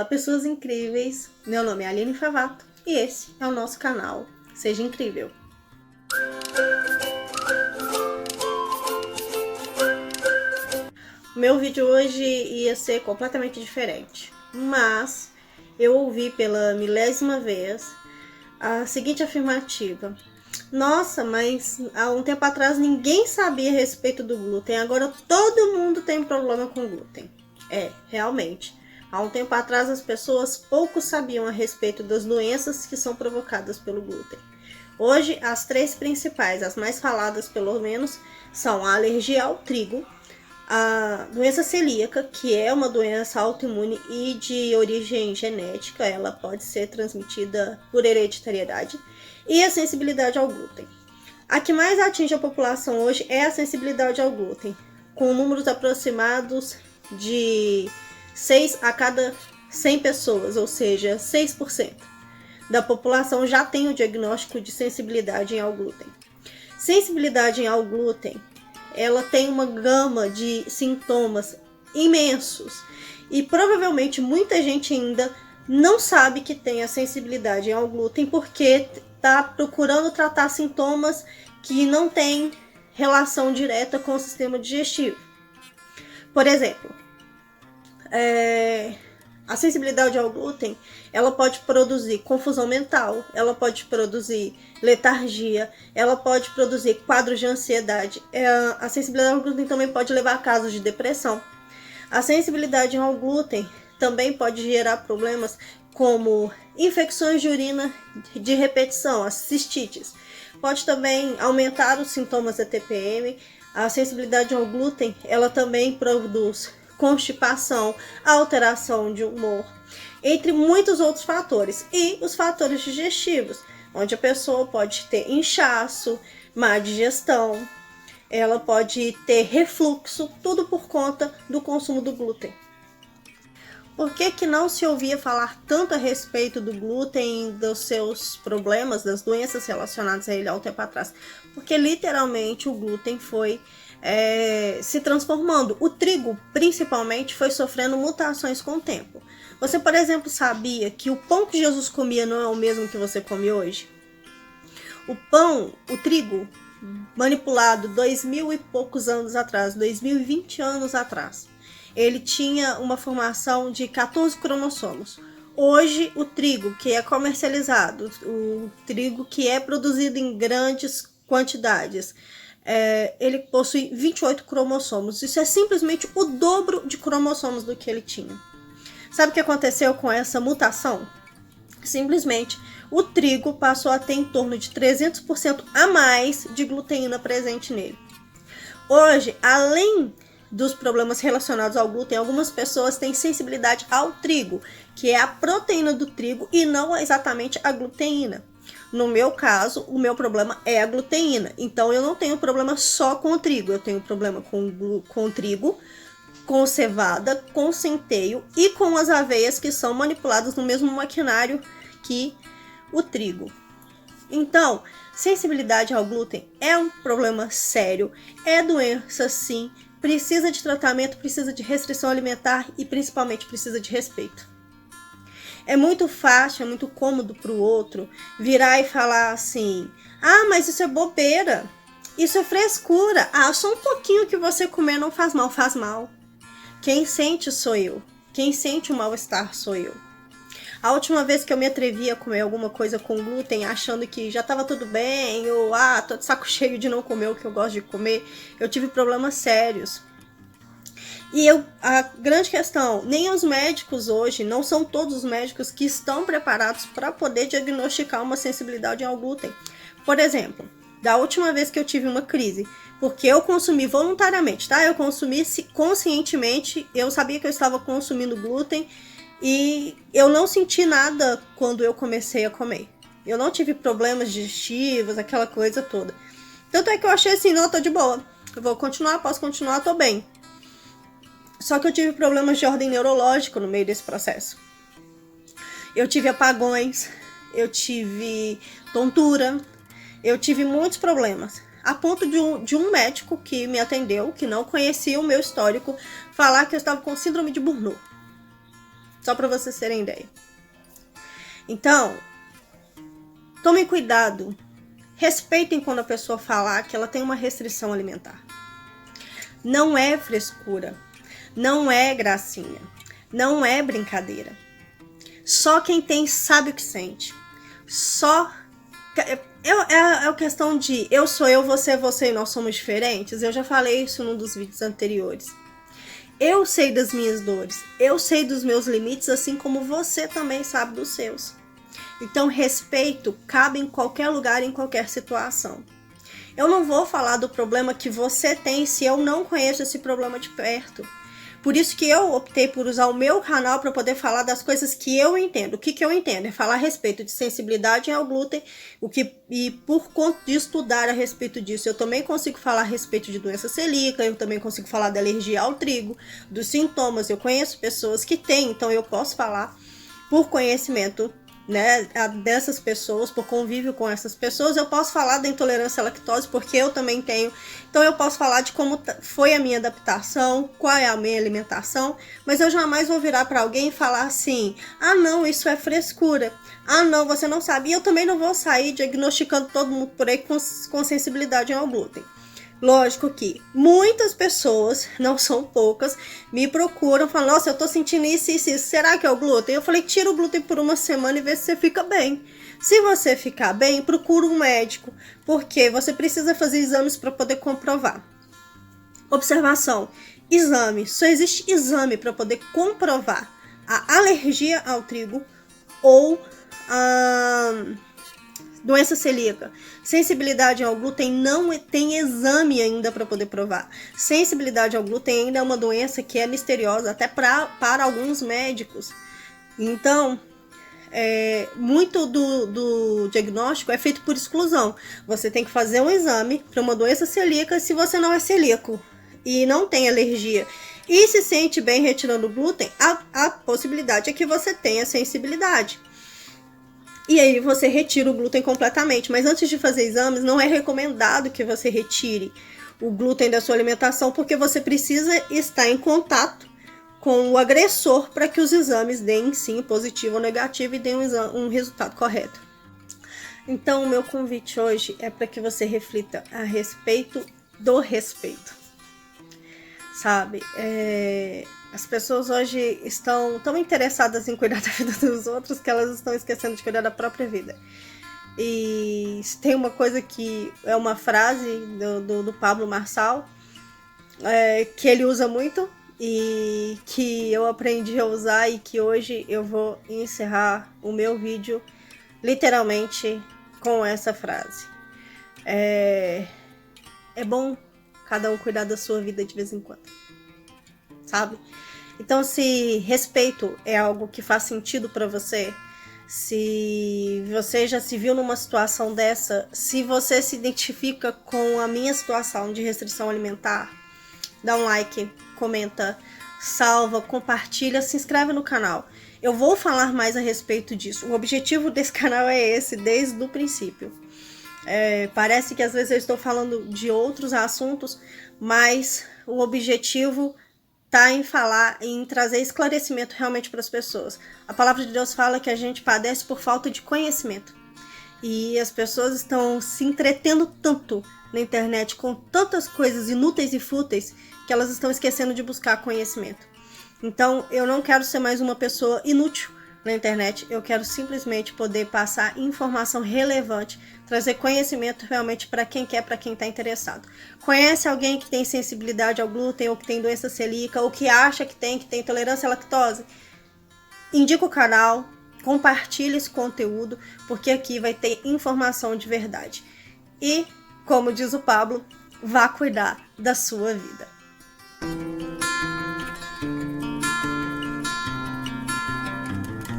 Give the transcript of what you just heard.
Olá, pessoas incríveis! Meu nome é Aline Favato e esse é o nosso canal Seja Incrível. O meu vídeo hoje ia ser completamente diferente, mas eu ouvi pela milésima vez a seguinte afirmativa: nossa, mas há um tempo atrás ninguém sabia a respeito do glúten, agora todo mundo tem problema com glúten. Realmente. Há um tempo atrás as pessoas pouco sabiam a respeito das doenças que são provocadas pelo glúten. Hoje, as três principais, as mais faladas pelo menos, são a alergia ao trigo, a doença celíaca, que é uma doença autoimune e de origem genética, ela pode ser transmitida por hereditariedade, e a sensibilidade ao glúten. A que mais atinge a população hoje é a sensibilidade ao glúten, com números aproximados de 6 a cada 100 pessoas, ou seja, 6% da população já tem o diagnóstico de sensibilidade ao glúten. Sensibilidade ao glúten, ela tem uma gama de sintomas imensos e provavelmente muita gente ainda não sabe que tem a sensibilidade ao glúten porque está procurando tratar sintomas que não têm relação direta com o sistema digestivo. Por exemplo, a sensibilidade ao glúten, ela pode produzir confusão mental, ela pode produzir letargia, ela pode produzir quadros de ansiedade. A sensibilidade ao glúten também pode levar a casos de depressão. A sensibilidade ao glúten também pode gerar problemas como infecções de urina de repetição, as cistites. Pode também aumentar os sintomas da TPM. A sensibilidade ao glúten, ela também produz constipação, alteração de humor, entre muitos outros fatores. E os fatores digestivos, onde a pessoa pode ter inchaço, má digestão, ela pode ter refluxo, tudo por conta do consumo do glúten. Por que não se ouvia falar tanto a respeito do glúten e dos seus problemas, das doenças relacionadas a ele há um tempo atrás? Porque literalmente o glúten foi se transformando. O trigo, principalmente, foi sofrendo mutações com o tempo. Você, por exemplo, sabia que o pão que Jesus comia não é o mesmo que você come hoje? O trigo, manipulado 2000 e poucos anos atrás, 2020 anos atrás, ele tinha uma formação de 14 cromossomos. Hoje, o trigo que é comercializado, o trigo que é produzido em grandes quantidades, ele possui 28 cromossomos. Isso é simplesmente o dobro de cromossomos do que ele tinha. Sabe o que aconteceu com essa mutação? Simplesmente, o trigo passou a ter em torno de 300% a mais de gluteína presente nele. Hoje, além dos problemas relacionados ao glúten, algumas pessoas têm sensibilidade ao trigo, que é a proteína do trigo e não exatamente a gluteína. No meu caso, o meu problema é a gluteína. Então, eu não tenho problema só com o trigo. Eu tenho problema com trigo, com cevada, com centeio e com as aveias que são manipuladas no mesmo maquinário que o trigo. Então, sensibilidade ao glúten é um problema sério, é doença sim, precisa de tratamento, precisa de restrição alimentar e principalmente precisa de respeito. É muito fácil, é muito cômodo para o outro virar e falar assim: ah, mas isso é bobeira, isso é frescura, só um pouquinho que você comer não faz mal. Faz mal. Quem sente sou eu, quem sente o mal-estar sou eu. A última vez que eu me atrevi a comer alguma coisa com glúten, achando que já estava tudo bem, ou tô de saco cheio de não comer o que eu gosto de comer, eu tive problemas sérios. E a grande questão, nem os médicos hoje, não são todos os médicos que estão preparados para poder diagnosticar uma sensibilidade ao glúten. Por exemplo, da última vez que eu tive uma crise, porque eu consumi voluntariamente, tá? Eu consumi conscientemente, eu sabia que eu estava consumindo glúten e eu não senti nada quando eu comecei a comer. Eu não tive problemas digestivos, aquela coisa toda. Tanto é que eu achei assim, não, tô de boa. Eu vou continuar, posso continuar, tô bem. Só que eu tive problemas de ordem neurológica no meio desse processo. Eu tive apagões, eu tive tontura, eu tive muitos problemas. A ponto de um médico que me atendeu, que não conhecia o meu histórico, falar que eu estava com síndrome de Burnout. Só para vocês terem ideia. Então, tomem cuidado. Respeitem quando a pessoa falar que ela tem uma restrição alimentar. Não é frescura. Não é gracinha. Não é brincadeira. Só quem tem sabe o que sente. É a questão de eu sou eu, você é você e nós somos diferentes. Eu já falei isso num dos vídeos anteriores. Eu sei das minhas dores. Eu sei dos meus limites, assim como você também sabe dos seus. Então, respeito cabe em qualquer lugar, em qualquer situação. Eu não vou falar do problema que você tem se eu não conheço esse problema de perto. Por isso que eu optei por usar o meu canal para poder falar das coisas que eu entendo. O que eu entendo? É falar a respeito de sensibilidade ao glúten, e por conta de estudar a respeito disso, eu também consigo falar a respeito de doença celíaca, eu também consigo falar da alergia ao trigo, dos sintomas. Eu conheço pessoas que têm, então eu posso falar por conhecimento, né, dessas pessoas, por convívio com essas pessoas. Eu posso falar da intolerância à lactose, porque eu também tenho. Então eu posso falar de como foi a minha adaptação, qual é a minha alimentação, mas eu jamais vou virar para alguém e falar assim: ah não, isso é frescura, ah não, você não sabe. E eu também não vou sair diagnosticando todo mundo por aí com sensibilidade ao glúten. Lógico que muitas pessoas, não são poucas, me procuram, falam: nossa, eu tô sentindo isso, será que é o glúten? Eu falei: tira o glúten por uma semana e vê se você fica bem. Se você ficar bem, procura um médico, porque você precisa fazer exames para poder comprovar. Observação: exame, só existe exame para poder comprovar a alergia ao trigo ou a doença celíaca. Sensibilidade ao glúten não tem exame ainda para poder provar. Sensibilidade ao glúten ainda é uma doença que é misteriosa até para alguns médicos. Então, muito do diagnóstico é feito por exclusão. Você tem que fazer um exame para uma doença celíaca se você não é celíaco e não tem alergia e se sente bem retirando o glúten, a possibilidade é que você tenha sensibilidade. E aí você retira o glúten completamente. Mas antes de fazer exames, não é recomendado que você retire o glúten da sua alimentação, porque você precisa estar em contato com o agressor para que os exames deem sim positivo ou negativo e deem um resultado correto. Então o meu convite hoje é para que você reflita a respeito do respeito. Sabe? As pessoas hoje estão tão interessadas em cuidar da vida dos outros que elas estão esquecendo de cuidar da própria vida. E tem uma coisa que é uma frase do Pablo Marçal, que ele usa muito e que eu aprendi a usar, e que hoje eu vou encerrar o meu vídeo literalmente com essa frase. É bom cada um cuidar da sua vida de vez em quando, sabe? Então, se respeito é algo que faz sentido para você, se você já se viu numa situação dessa, se você se identifica com a minha situação de restrição alimentar, dá um like, comenta, salva, compartilha, se inscreve no canal. Eu vou falar mais a respeito disso. O objetivo desse canal é esse, desde o princípio. Parece que às vezes eu estou falando de outros assuntos, mas o objetivo está em falar, em trazer esclarecimento realmente para as pessoas. A palavra de Deus fala que a gente padece por falta de conhecimento. E as pessoas estão se entretendo tanto na internet com tantas coisas inúteis e fúteis que elas estão esquecendo de buscar conhecimento. Então, eu não quero ser mais uma pessoa inútil na internet. Eu quero simplesmente poder passar informação relevante, trazer conhecimento realmente para quem quer, para quem está interessado. Conhece alguém que tem sensibilidade ao glúten, ou que tem doença celíaca, ou que acha que tem intolerância à lactose? Indica o canal, compartilhe esse conteúdo, porque aqui vai ter informação de verdade. E, como diz o Pablo, vá cuidar da sua vida.